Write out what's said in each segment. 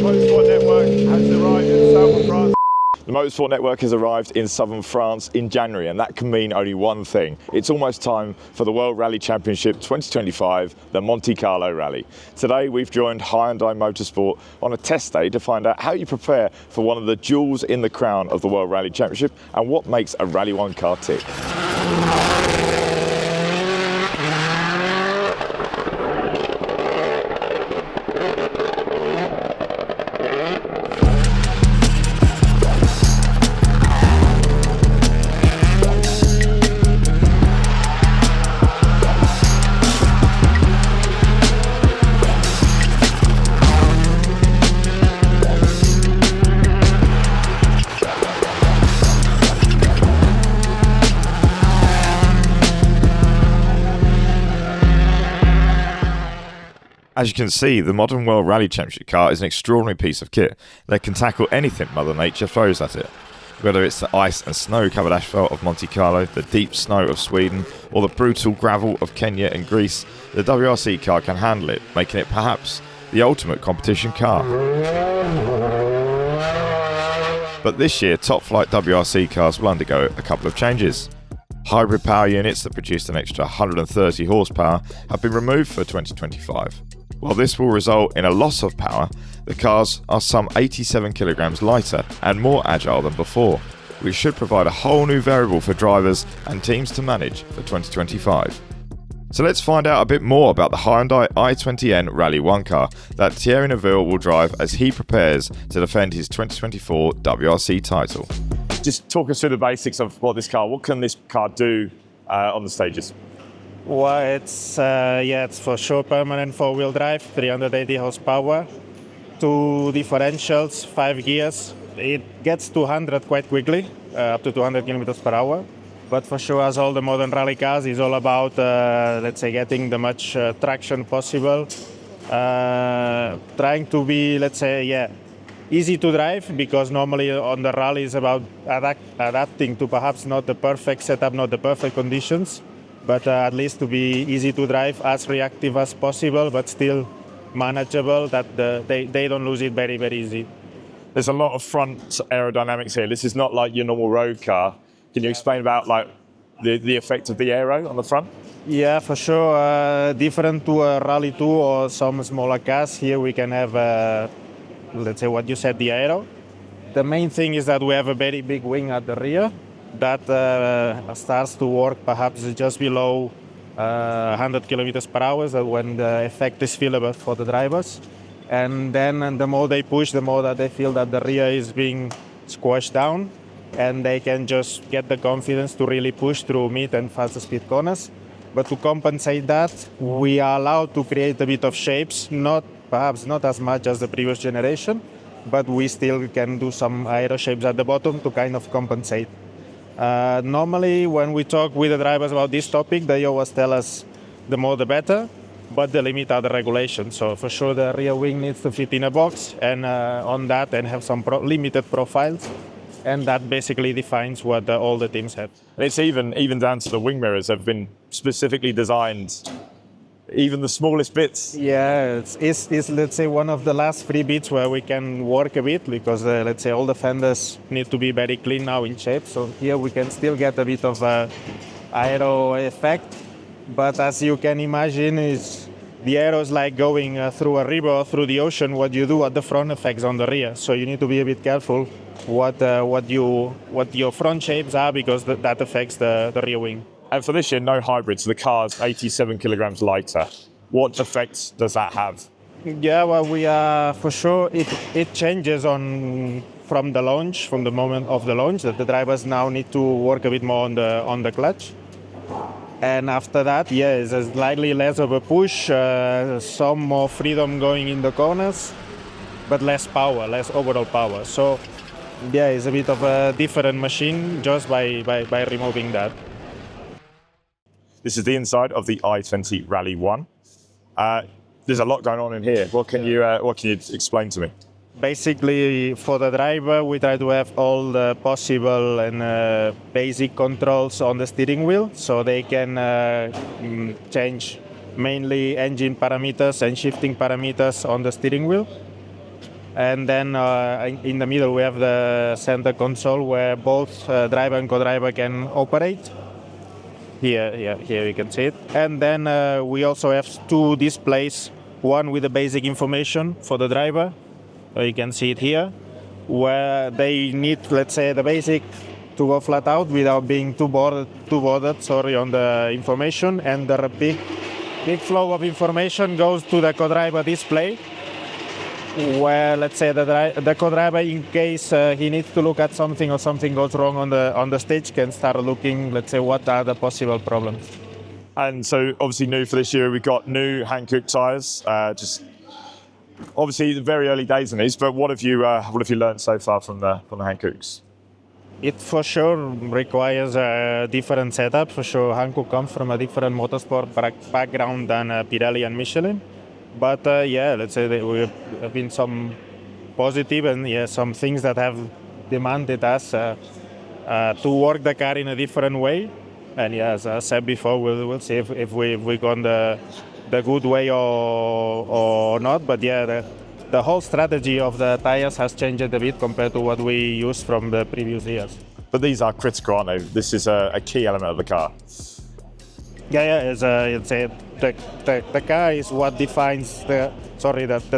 Motorsport Network has arrived in southern France. The Motorsport Network has arrived in southern France in January, and that can mean only one thing. It's almost time for the World Rally Championship 2025, the Monte Carlo Rally. Today we've joined Hyundai Motorsport on a test day to find out how you prepare for one of the jewels in the crown of the World Rally Championship and what makes a Rally 1 car tick. As you can see, the modern World Rally Championship car is an extraordinary piece of kit that can tackle anything Mother Nature throws at it. Whether it's the ice and snow-covered asphalt of Monte Carlo, the deep snow of Sweden, or the brutal gravel of Kenya and Greece, the WRC car can handle it, making it perhaps the ultimate competition car. But this year, top-flight WRC cars will undergo a couple of changes. Hybrid power units that produced an extra 130 horsepower have been removed for 2025. While this will result in a loss of power, the cars are some 87 kilograms lighter and more agile than before, which should provide a whole new variable for drivers and teams to manage for 2025. So let's find out a bit more about the Hyundai i20N Rally 1 car that Thierry Neuville will drive as he prepares to defend his 2024 WRC title. Just talk us through the basics of what can this car do on the stages? Well, it's for sure permanent four-wheel drive, 380 horsepower, 2 differentials, 5 gears. It gets to 100 quite quickly, up to 200 kilometers per hour. But for sure, as all the modern rally cars, it's all about, getting the much traction possible. Trying to be, easy to drive, because normally on the rally is about adapting to perhaps not the perfect setup, not the perfect conditions. But at least to be easy to drive, as reactive as possible, but still manageable, that they don't lose it very, very easy. There's a lot of front aerodynamics here. This is not like your normal road car. Can you explain about the effect of the aero on the front? Yeah, for sure. Different to a Rally 2 or some smaller cars, here we can have, what you said, the aero. The main thing is that we have a very big wing at the rear that starts to work perhaps just below 100 kilometers per hour, so when the effect is feelable for the drivers. And then the more they push, the more that they feel that the rear is being squashed down, and they can just get the confidence to really push through mid and faster speed corners. But to compensate that, we are allowed to create a bit of shapes, perhaps not as much as the previous generation, but we still can do some aero shapes at the bottom to kind of compensate. Normally, when we talk with the drivers about this topic, they always tell us the more the better, but the limit are the regulations. So for sure, the rear wing needs to fit in a box, and on that, and have some limited profiles, and that basically defines what all the teams have. And it's even down to the wing mirrors have been specifically designed. Even the smallest bits. Yeah, it's one of the last 3 bits where we can work a bit, because all the fenders need to be very clean now, in shape. So here we can still get a bit of aero effect, but as you can imagine, the aero is like going through a river or through the ocean. What you do at the front affects on the rear, so you need to be a bit careful what your front shapes are, because that affects the rear wing. And for this year, no hybrids. The car's 87 kilograms lighter. What effects does that have? Yeah, well, we are for sure. It changes from the moment of the launch. That the drivers now need to work a bit more on the clutch. And after that, it's slightly less of a push, some more freedom going in the corners, but less power, less overall power. So, it's a bit of a different machine just by removing that. This is the inside of the i20 Rally 1. There's a lot going on in here. What can you explain to me? Basically, for the driver, we try to have all the possible and basic controls on the steering wheel, so they can change mainly engine parameters and shifting parameters on the steering wheel. And then in the middle we have the center console where both driver and co-driver can operate. Here you can see it. And then we also have two displays, one with the basic information for the driver, you can see it here, where they need, let's say, the basic to go flat out without being too bothered on the information, and the big flow of information goes to the co-driver display, where, let's say, the co-driver, in case he needs to look at something or something goes wrong on the stage, can start looking, let's say, what are the possible problems. And so, obviously, new for this year, we've got new Hankook tyres. Just obviously, the very early days in these. But what have you learned so far from the Hankooks? It for sure requires a different setup. For sure, Hankook comes from a different motorsport background than Pirelli and Michelin. But let's say there have been some positive and some things that have demanded us to work the car in a different way. And as I said before, we'll see if we've gone the good way or not. But the whole strategy of the tires has changed a bit compared to what we used from the previous years. But these are critical, aren't they? This is a key element of the car. The car is what defines the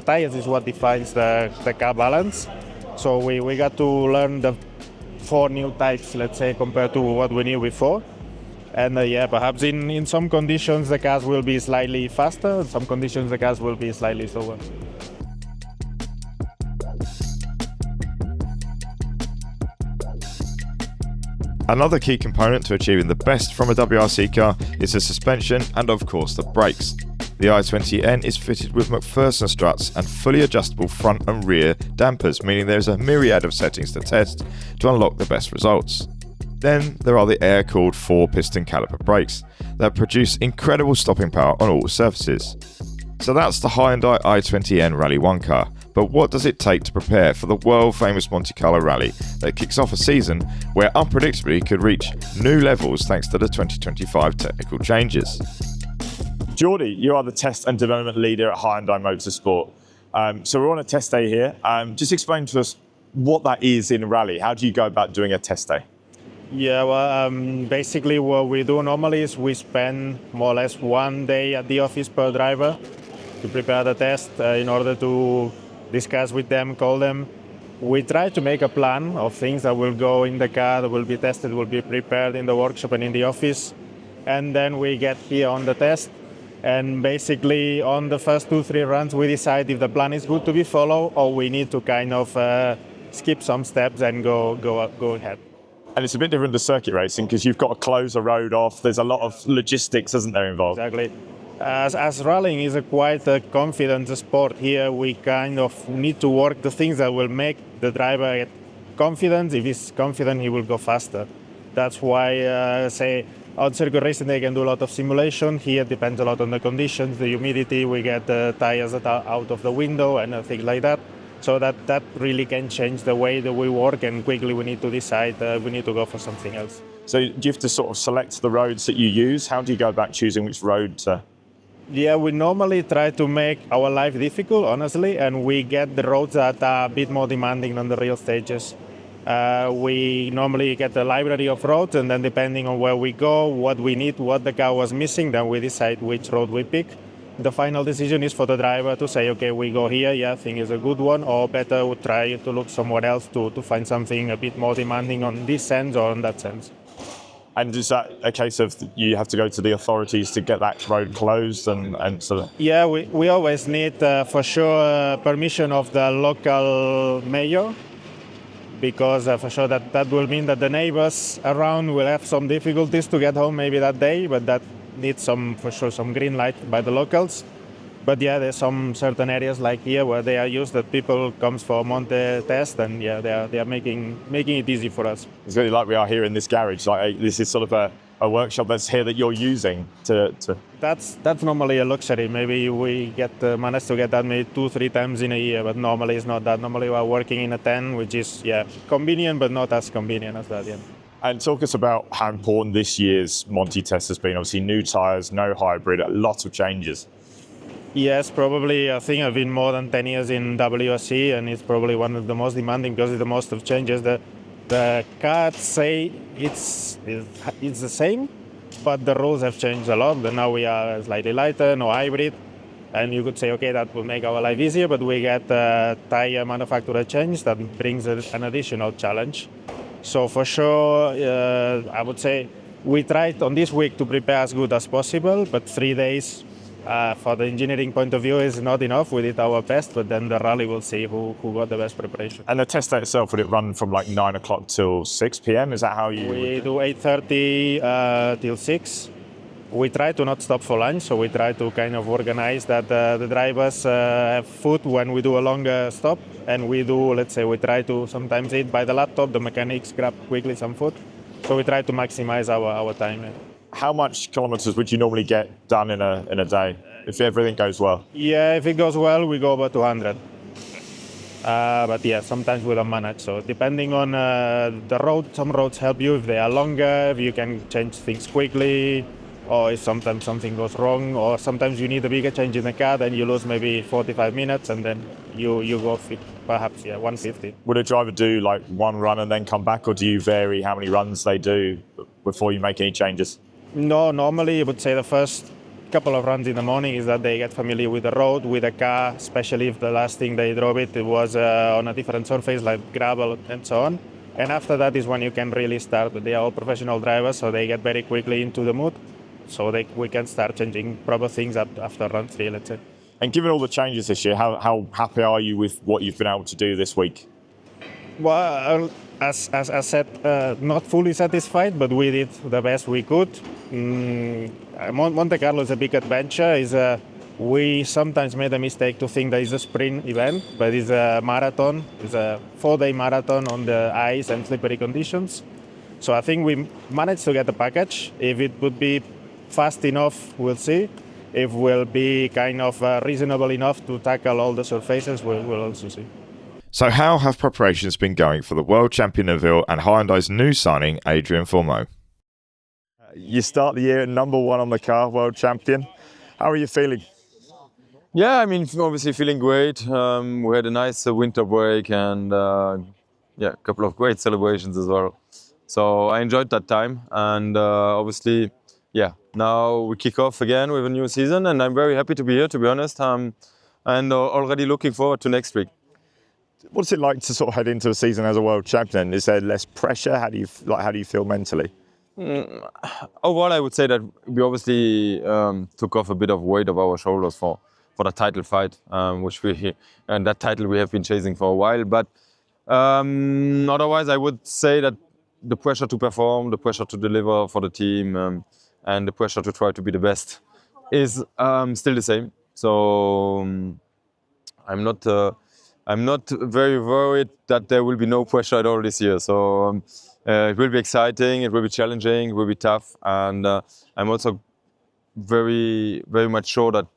tires is what defines the car balance. So we got to learn the 4 new types, let's say, compared to what we knew before. And perhaps in some conditions the cars will be slightly faster, in some conditions the cars will be slightly slower. Another key component to achieving the best from a WRC car is the suspension and, of course, the brakes. The i20N is fitted with McPherson struts and fully adjustable front and rear dampers, meaning there's a myriad of settings to test to unlock the best results. Then there are the air-cooled 4-piston caliper brakes that produce incredible stopping power on all surfaces. So that's the Hyundai i20N Rally 1 car. But what does it take to prepare for the world-famous Monte Carlo rally that kicks off a season where unpredictably could reach new levels thanks to the 2025 technical changes? Jordi, you are the test and development leader at Hyundai Motorsport. So we're on a test day here. Just explain to us what that is in a rally. How do you go about doing a test day? Basically what we do normally is we spend more or less 1 day at the office per driver to prepare the test in order to discuss with them, call them. We try to make a plan of things that will go in the car, that will be tested, will be prepared in the workshop and in the office. And then we get here on the test. And basically on the first 2-3 runs, we decide if the plan is good to be followed or we need to kind of skip some steps and go ahead. And it's a bit different to circuit racing because you've got to close a road off. There's a lot of logistics, isn't there, involved? Exactly. As rallying is quite a confident sport here, we kind of need to work the things that will make the driver get confident. If he's confident, he will go faster. That's why, on circuit racing, they can do a lot of simulation. Here it depends a lot on the conditions, the humidity. We get the tires that are out of the window and things like that. So that really can change the way that we work, and quickly we need to decide we need to go for something else. So do you have to sort of select the roads that you use? How do you go about choosing which road to? Yeah, we normally try to make our life difficult, honestly, and we get the roads that are a bit more demanding than the real stages. We normally get a library of roads, and then depending on where we go, what we need, what the car was missing, then we decide which road we pick. The final decision is for the driver to say, okay, we go here, I think it's a good one, or better we try to look somewhere else to find something a bit more demanding on this sense or on that sense. And is that a case of you have to go to the authorities to get that road closed and sort of? Yeah, we always need for sure permission of the local mayor, because for sure that will mean that the neighbors around will have some difficulties to get home maybe that day, but that needs some green light by the locals. But there's some certain areas like here where they are used that people comes for Monte test, and they are making it easy for us. It's really like we are here in this garage. Like this is sort of a workshop that's here that you're using to. That's normally a luxury. Maybe we manage to get that maybe 2-3 times in a year, but normally it's not that. Normally we are working in a tent, which is convenient, but not as convenient as that. Yeah. And talk us about how important this year's Monte test has been. Obviously, new tyres, no hybrid, lots of changes. Yes, probably. I think I've been more than 10 years in WRC, and it's probably one of the most demanding because it's the most of changes. The cars say it's the same, but the rules have changed a lot. And now we are slightly lighter, no hybrid. And you could say, okay, that will make our life easier, but we get a tire manufacturer change that brings an additional challenge. So for sure, I would say we tried on this week to prepare as good as possible, but 3 days for the engineering point of view is not enough. We did our best, but then the rally will see who got the best preparation. And the test day itself, would it run from like 9 o'clock till 6 p.m.? Is that how you... We do 8:30 till 6. We try to not stop for lunch, so we try to kind of organize that the drivers have food when we do a longer stop, and we do, let's say, we try to sometimes eat by the laptop, the mechanics grab quickly some food, so we try to maximize our time. How much kilometers would you normally get done in a day if everything goes well? Yeah, if it goes well, we go about 200. But yeah, sometimes we don't manage. So depending on the road, some roads help you if they are longer, if you can change things quickly, or if sometimes something goes wrong, or sometimes you need a bigger change in the car, then you lose maybe 45 minutes and then you go perhaps 150. Would a driver do like one run and then come back, or do you vary how many runs they do before you make any changes? No, normally I would say the first couple of runs in the morning is that they get familiar with the road, with the car, especially if the last thing they drove it was on a different surface like gravel and so on. And after that is when you can really start. They are all professional drivers, so they get very quickly into the mood. So we can start changing proper things after run 3, let's say. And given all the changes this year, how happy are you with what you've been able to do this week? Well, as I said, not fully satisfied, but we did the best we could. Monte Carlo is a big adventure. We sometimes made a mistake to think that it's a sprint event, but it's a marathon. It's a 4-day marathon on the ice and slippery conditions. So I think we managed to get the package. If it would be fast enough, we'll see. If we'll be kind of reasonable enough to tackle all the surfaces, we'll also see. So how have preparations been going for the world champion Neuville and Hyundai's new signing, Adrien Fourmaux? You start the year at number 1 on the car, world champion. How are you feeling? Yeah, I mean, obviously feeling great. We had a nice winter break and a couple of great celebrations as well. So I enjoyed that time, and obviously, now we kick off again with a new season, and I'm very happy to be here, to be honest, and already looking forward to next week. What's it like to sort of head into the season as a world champion? Is there less pressure? How do you feel mentally? Overall, I would say that we obviously took off a bit of weight of our shoulders for the title fight, and that title we have been chasing for a while. But otherwise, I would say that the pressure to perform, the pressure to deliver for the team, and the pressure to try to be the best is still the same. So I'm not very worried that there will be no pressure at all this year. So it will be exciting, it will be challenging, it will be tough, and I'm also very, very much sure that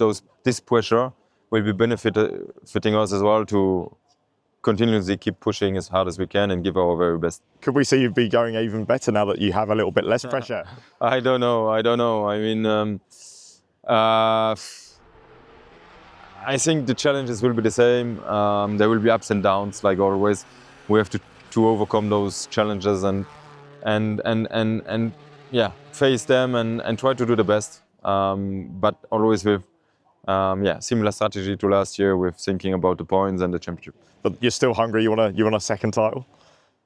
this pressure will be benefiting us as well to continuously keep pushing as hard as we can and give our very best. Could we see you be going even better now that you have a little bit less pressure? I don't know. I mean, I think the challenges will be the same. There will be ups and downs, like always. We have to overcome those challenges and face them and try to do the best. But always with similar strategy to last year, with thinking about the points and the championship. But you're still hungry. You want a second title?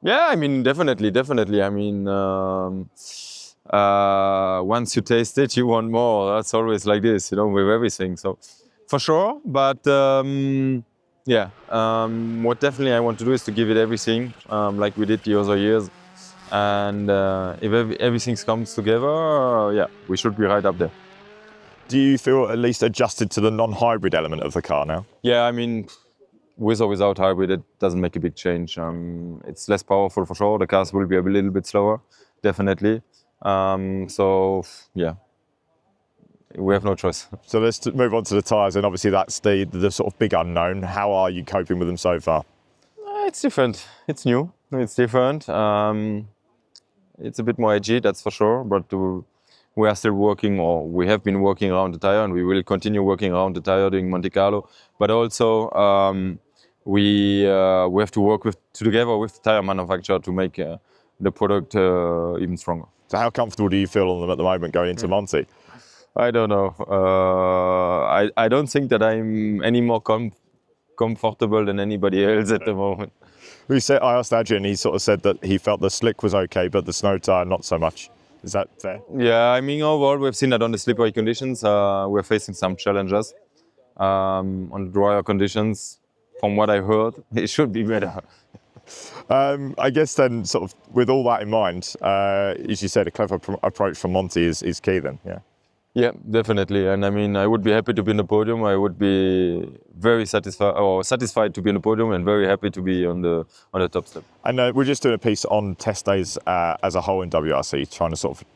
Yeah, I mean, definitely. I mean, once you taste it, you want more. That's always like this, with everything. So. For sure, but what definitely I want to do is to give it everything, like we did the other years. And if everything comes together, we should be right up there. Do you feel at least adjusted to the non-hybrid element of the car now? Yeah, I mean, with or without hybrid, it doesn't make a big change. It's less powerful for sure. The cars will be a little bit slower, definitely. We have no choice. So let's move on to the tyres, and obviously that's the sort of big unknown. How are you coping with them so far? It's different. It's new. It's different. It's a bit more edgy, that's for sure. But we are still working, or we have been working around the tire, and we will continue working around the tire during Monte Carlo. But also we have to work together with the tire manufacturer to make the product even stronger. So how comfortable do you feel on them at the moment going into Monte? I don't know. I don't think that I'm any more comfortable than anybody else at the moment. I asked Adrien, he sort of said that he felt the slick was okay, but the snow tire not so much. Is that fair? Yeah, I mean, overall, we've seen that on the slippery conditions, we're facing some challenges. On the drier conditions, from what I heard, it should be better. I guess then, sort of, with all that in mind, as you said, a clever approach from Monte is key then, yeah? Yeah, definitely. And I mean, I would be happy to be on the podium. I would be very satisfied to be on the podium, and very happy to be on the top step. And we're just doing a piece on test days as a whole in WRC, trying to sort of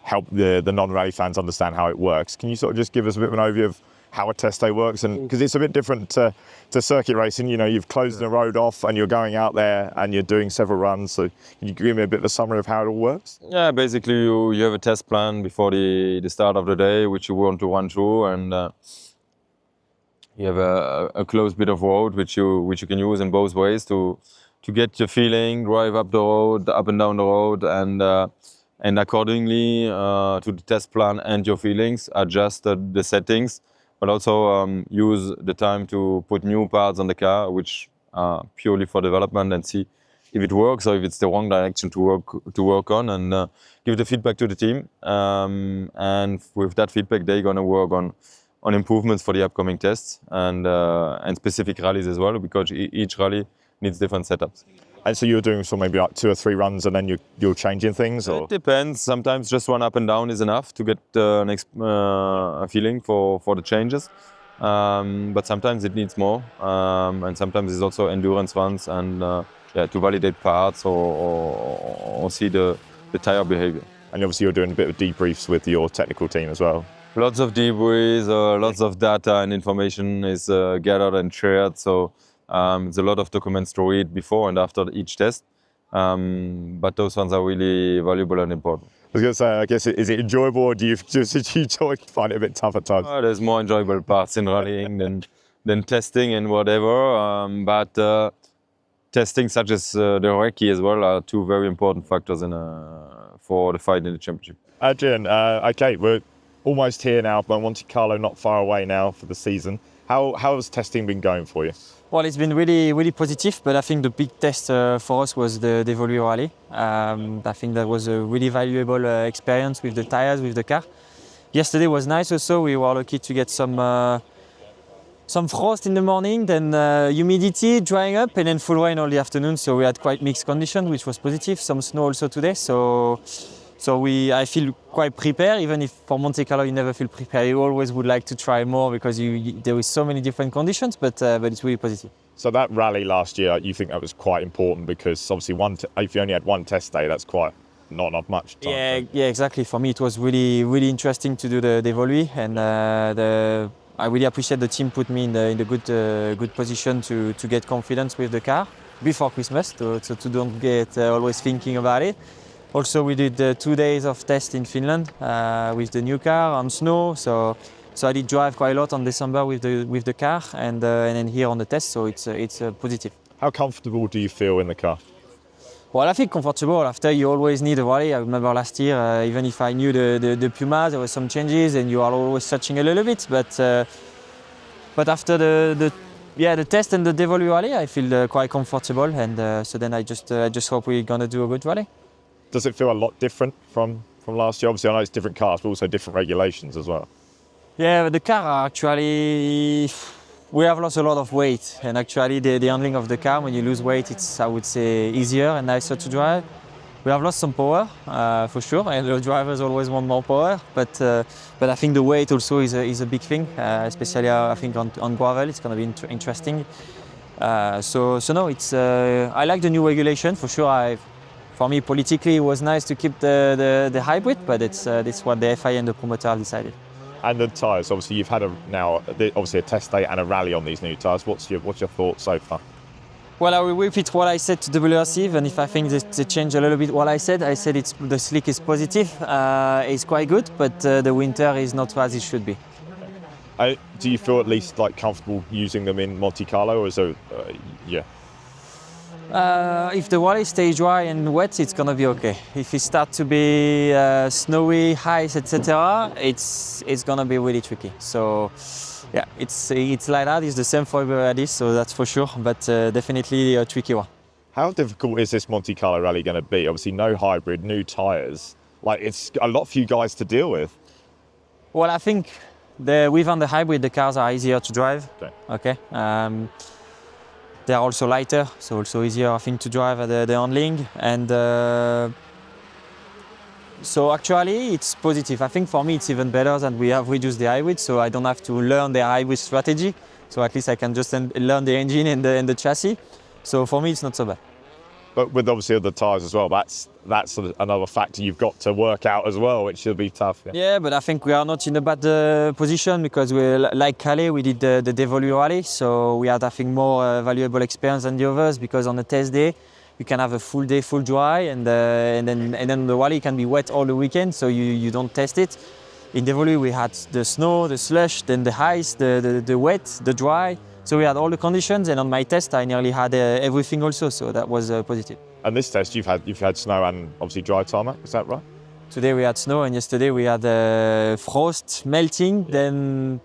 help the non-rally fans understand how it works. Can you sort of just give us a bit of an overview of how a test day works? And because it's a bit different to circuit racing, you know, you've closed the road off and you're going out there and you're doing several runs. So can you give me a bit of a summary of how it all works? Yeah, basically you have a test plan before the start of the day, which you want to run through, and you have a closed bit of road which you can use in both ways to get your feeling, drive up the road, up and down the road, and accordingly to the test plan and your feelings, adjust the settings, but also use the time to put new parts on the car, which are purely for development, and see if it works or if it's the wrong direction to work on, and give the feedback to the team. And with that feedback, they're gonna work on improvements for the upcoming tests and specific rallies as well, because each rally needs different setups. And so you're doing maybe like 2 or 3 runs and then you're changing things? Or? It depends. Sometimes just one up and down is enough to get a feeling for the changes. But sometimes it needs more. And sometimes it's also endurance runs and to validate parts or see the tire behavior. And obviously you're doing a bit of debriefs with your technical team as well. Lots of debriefs, lots of data and information is gathered and shared. So there's a lot of documents to read before and after each test, but those ones are really valuable and important. I was going to say, I guess, is it enjoyable, or do you find it a bit tough at times? There's more enjoyable parts in rallying than testing and whatever, but testing such as the recce as well are 2 very important factors for the fight in the championship. Adrien, okay, we're almost here now, but Monte Carlo not far away now for the season. How has testing been going for you? Well, it's been really, really positive, but I think the big test for us was the Evolve Rally. I think that was a really valuable experience with the tires, with the car. Yesterday was nice also. We were lucky to get some frost in the morning, then humidity drying up, and then full rain all the afternoon. So we had quite mixed conditions, which was positive. Some snow also today. So I feel quite prepared, even if for Monte Carlo you never feel prepared. You always would like to try more because there were so many different conditions, but it's really positive. So that rally last year, you think that was quite important because obviously if you only had one test day, that's quite not much time. Yeah, exactly. For me, it was really, really interesting to do the Evolve, and I really appreciate the team put me in the good position to get confidence with the car before Christmas, so to don't get always thinking about it. Also, we did 2 days of test in Finland with the new car on snow. So I did drive quite a lot on December with the car, and then here on the test. So it's positive. How comfortable do you feel in the car? Well, I feel comfortable. After, you always need a rally. I remember last year, even if I knew the Puma, there were some changes, and you are always searching a little bit. But after the test and the Evolve Rally, I feel quite comfortable, and so then I just hope we're gonna do a good rally. Does it feel a lot different from last year? Obviously, I know it's different cars, but also different regulations as well. Yeah, but the car actually, we have lost a lot of weight, and actually the handling of the car, when you lose weight, it's, I would say, easier and nicer to drive. We have lost some power, for sure, and the drivers always want more power, but I think the weight also is a big thing, especially I think on gravel, it's going to be interesting. So no, it's I like the new regulation, for sure. For me, politically, it was nice to keep the hybrid, but it's what the FIA and the promoter decided. And the tyres, obviously, you've had a test day and a rally on these new tyres. What's your thoughts so far? Well, I will repeat what I said to WRC, even if I think they changed a little bit what I said. I said the slick is positive, it's quite good, but the winter is not as it should be. Do you feel at least like comfortable using them in Monte Carlo, or is there, yeah? If the wall stays dry and wet, it's gonna be okay. If it starts to be snowy, ice, etc., it's gonna be really tricky. So, yeah, it's like that. It's the same for everybody, so that's for sure. But definitely a tricky one. How difficult is this Monte Carlo rally going to be? Obviously, no hybrid, new tyres. Like, it's a lot for you guys to deal with. Well, I think within the hybrid, the cars are easier to drive. Okay. They're also lighter, so also easier, I think, to drive at the handling. And so actually, it's positive. I think for me, it's even better that we have reduced the hybrid, so I don't have to learn the hybrid strategy. So at least I can just learn the engine and the chassis. So for me, it's not so bad. But with obviously other tyres as well, that's another factor you've got to work out as well, which should be tough. Yeah, but I think we are not in a bad position because we, like Calais, we did the Devolue Rally, so we had, I think, more valuable experience than the others because on the test day, you can have a full day, full dry, and then the rally can be wet all the weekend, so you don't test it. In Devolue, we had the snow, the slush, then the ice, the wet, the dry. So we had all the conditions, and on my test, I nearly had everything also, so that was positive. And this test, you've had snow and obviously dry tarmac, is that right? Today we had snow, and yesterday we had frost, melting, then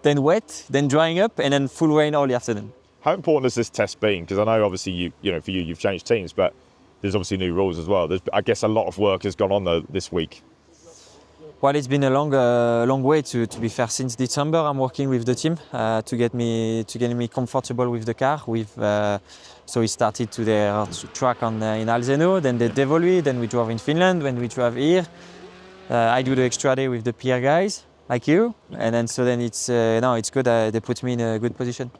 wet, then drying up, and then full rain all the afternoon. How important has this test been? Because I know obviously for you, you've changed teams, but there's obviously new rules as well. I guess a lot of work has gone on this week. Well, it's been a long way to be fair. Since December, I'm working with the team to get me comfortable with the car. So we started to their track in Alzeno, then the Devolue, then we drove in Finland, when we drove here. I do the extra day with the peer guys like you, and then it's good. They put me in a good position.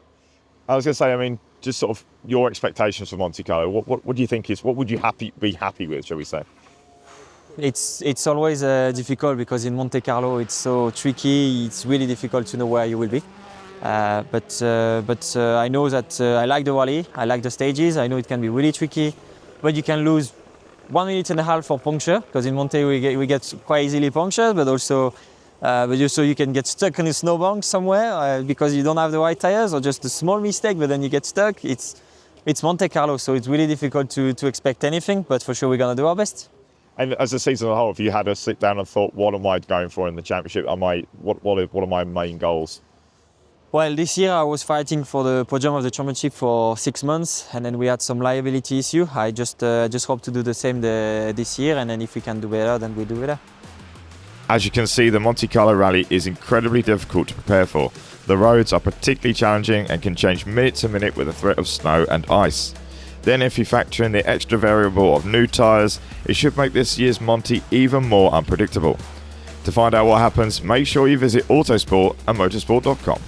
I was going to say, I mean, just sort of your expectations for Monte Carlo. What do you think what would you be happy with, shall we say? It's always difficult because in Monte Carlo it's so tricky. It's really difficult to know where you will be. But I know that I like the rally. I like the stages. I know it can be really tricky, but you can lose 1.5 minutes for puncture because in Monte we get quite easily punctured, but also you can get stuck on a snowbank somewhere because you don't have the right tires or just a small mistake, but then you get stuck. It's Monte Carlo, so it's really difficult to expect anything. But for sure we're gonna do our best. And as a season as a whole, if you had to sit down and thought, what am I going for in the championship? What are my main goals? Well, this year I was fighting for the podium of the championship for 6 months, and then we had some liability issue. I just hope to do the same this year, and then if we can do better, then we do better. As you can see, the Monte Carlo rally is incredibly difficult to prepare for. The roads are particularly challenging and can change minute to minute with the threat of snow and ice. Then if you factor in the extra variable of new tyres, it should make this year's Monte even more unpredictable. To find out what happens, make sure you visit Autosport and motorsport.com.